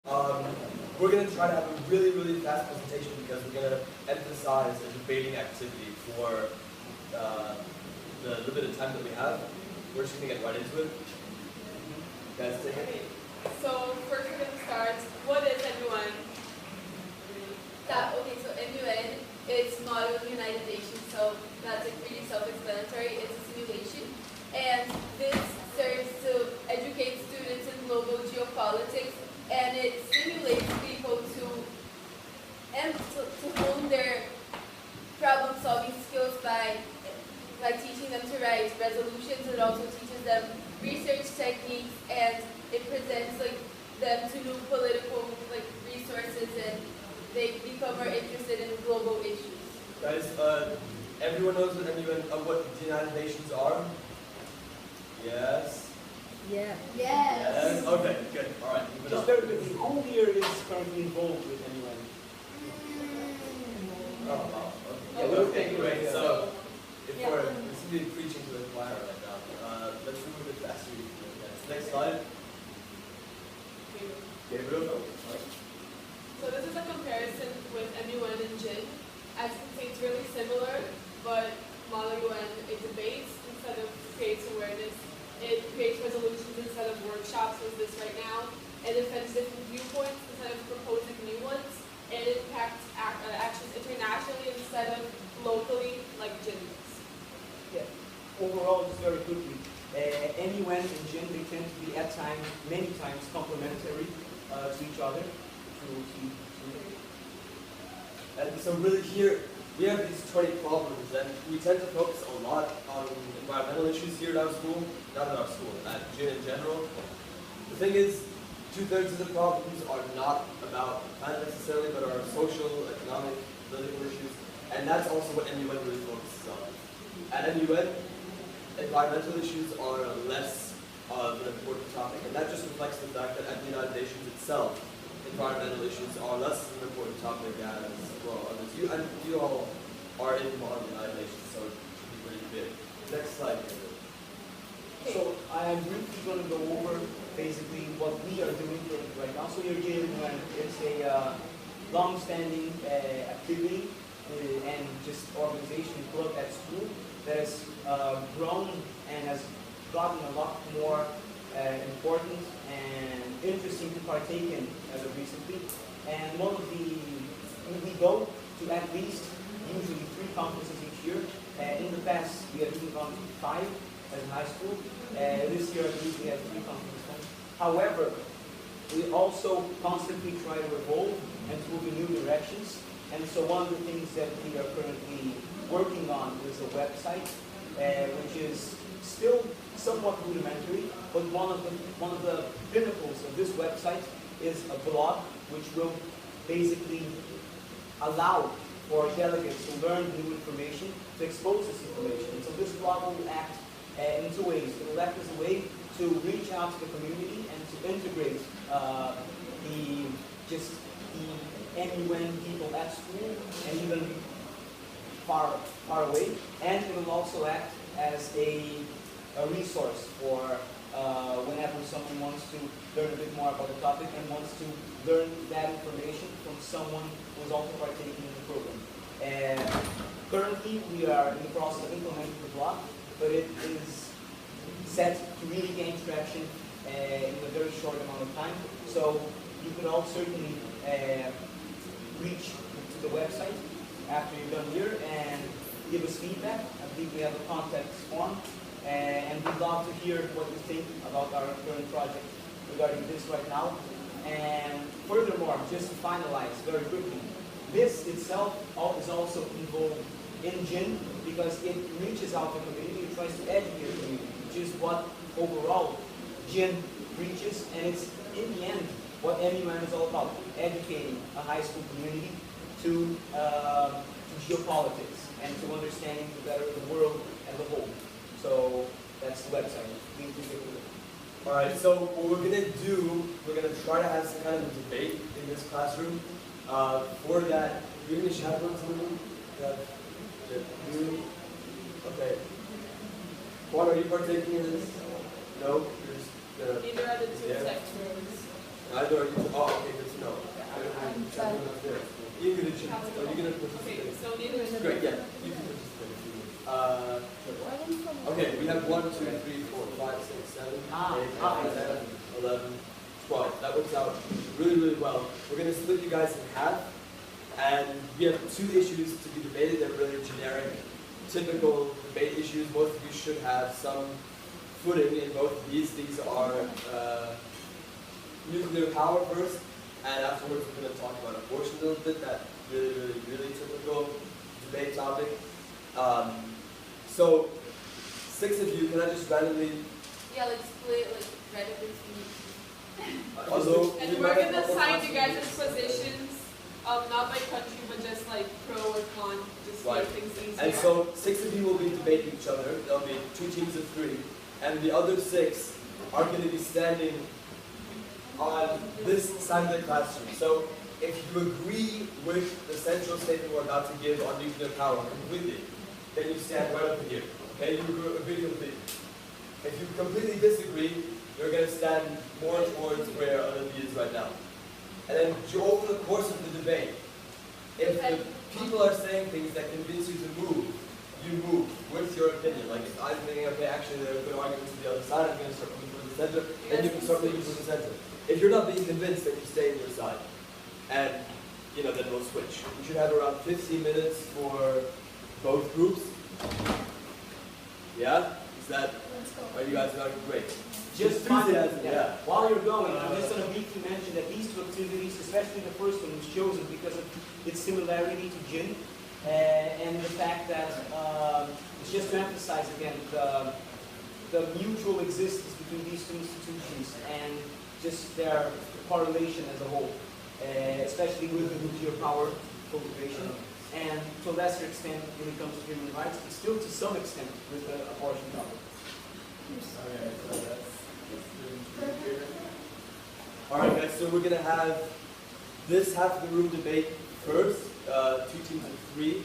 We're going to try to have a really, really fast presentation because we're going to emphasize a debating activity for the limited time that we have. We're just going to get right into it. You guys take it? So first we're going to start, what is MUN? Okay, so MUN, it's Model of the United Nations, so that's like pretty self-explanatory. It's a simulation, and this serves to educate students in global geopolitics, and it stimulates people to hone their problem-solving skills by teaching them to write resolutions. It also teaches them research techniques, and it presents them to new political resources, and they become more interested in global issues. Guys, everyone knows what what the United Nations are? Yes? Yeah. Yes? Okay, good. All right, move it Just on. very quickly, who here is currently involved with MUN? Oh, wow. Yeah, Okay, we'll okay, take it great. right So, if Yeah. we're simply preaching to the choir right now, let's move it faster. Next slide. Gabriel. So this is a comparison with MUN and JIN. As you can see, it's really similar, but Model UN, it debates instead of creates awareness. It creates resolutions instead of workshops, as this right now. It defends different viewpoints instead of proposing new ones. And it impacts actions internationally instead of locally, like JIN does. Yeah. Overall, just very quickly, MUN and JIN, they tend to be at times, many times, complementary to each other. And so really here, we have these 20 problems, and we tend to focus a lot on environmental issues here at our school, not at our school, at GIN in general. The thing is, 2/3 of the problems are not about climate necessarily, but are social, economic, political issues, and that's also what MUN really focuses on. At MUN, environmental issues are less of an important topic, and that just reflects the fact that at the United Nations itself, environmental issues are less of an important topic as well. You all are in the United Nations, so it should be pretty big. Next slide. So I am briefly going to go over basically what we are doing right now. So here again, it's a long-standing activity and just organization club at school that has grown and has gotten a lot more important and interesting to partake in as of recently. And we go to at least usually 3 conferences each year. In the past, we have even gone to 5 as in high school. This year, I believe we have 3 conferences. However, we also constantly try to evolve and to move in new directions. And so one of the things that we are currently working on is a website, which is still somewhat rudimentary, but one of the pinnacles of this website is a blog, which will basically allow for delegates to learn new information, to expose this information. And so this blog will act in 2 ways. It will act as a way to reach out to the community and to integrate the MUN people at school and even far away. And it will also act as a resource for whenever someone wants to learn a bit more about the topic and wants to learn that information from someone who is also partaking in the program. Currently, we are in the process of implementing the blog, but it is set to really gain traction in a very short amount of time. So you could all certainly reach to the website after you're done here and give us feedback. I believe we have a contact form. And we'd love to hear what you think about our current project regarding this right now. And furthermore, just to finalize very quickly, this itself is also involved in GIN because it reaches out to the community, it tries to educate the community, which is what overall GIN reaches, and it's in the end what MUN is all about, educating a high school community to geopolitics and to understanding the world as a whole. So that's the website. Please do take a look. Alright, so what we're going to do, we're going to try to have some kind of a debate in this classroom. For that, do you have any chaperones in the room? Okay. Juan, are you partaking in this? No? You're just Either are the 2 Yeah. sections. I know you. Oh, okay, good to know. You're gonna choose. Are you gonna participate? Okay, so neither is Great, yeah. You can participate if you want. Okay, we have 1, 2, 3, 4, 5, 6, 7, 8, 9, 10, 11, 12. That works out really, really well. We're gonna split you guys in half, and we have 2 issues to be debated. They're really generic, typical debate issues. Most of you should have some footing in both of these. These are nuclear power first, and afterwards we're going to talk about abortion a little bit, that really, really, really typical debate topic. So, 6 of you, can I just randomly... Yeah, like split, like right up between. Although, and we're going to assign you guys as positions, not by country, but just like pro or con, just to make things easier. And so, 6 of you will be debating each other. There'll be 2 teams of 3, and the other 6 are going to be standing on this side of the classroom. So if you agree with the central statement we're about to give on nuclear power completely, then you stand right up here. Okay, you agree completely. If you completely disagree, you're going to stand more towards where Olivia is right now. And then over the course of the debate, if the people are saying things that convince you to move, you move with your opinion. Like if I'm thinking, okay, actually there are good arguments to the other side, I'm going to start moving towards the center, then you can start moving towards the center. If you're not being convinced, then you stay on your side. And, then we'll switch. We should have around 15 minutes for both groups. Yeah? Are you guys going great? Just while you're going, I'm just going to briefly mention that these 2 activities, especially the first one, was chosen because of its similarity to gin, and the fact that it's just to emphasize again the mutual existence between these 2 institutions and just their correlation as a whole, especially with the nuclear power cultivation, and to a lesser extent when it comes to human rights, but still to some extent with the abortion topic. Alright guys, so we're going to have this half of the room debate first, 2 teams of 3.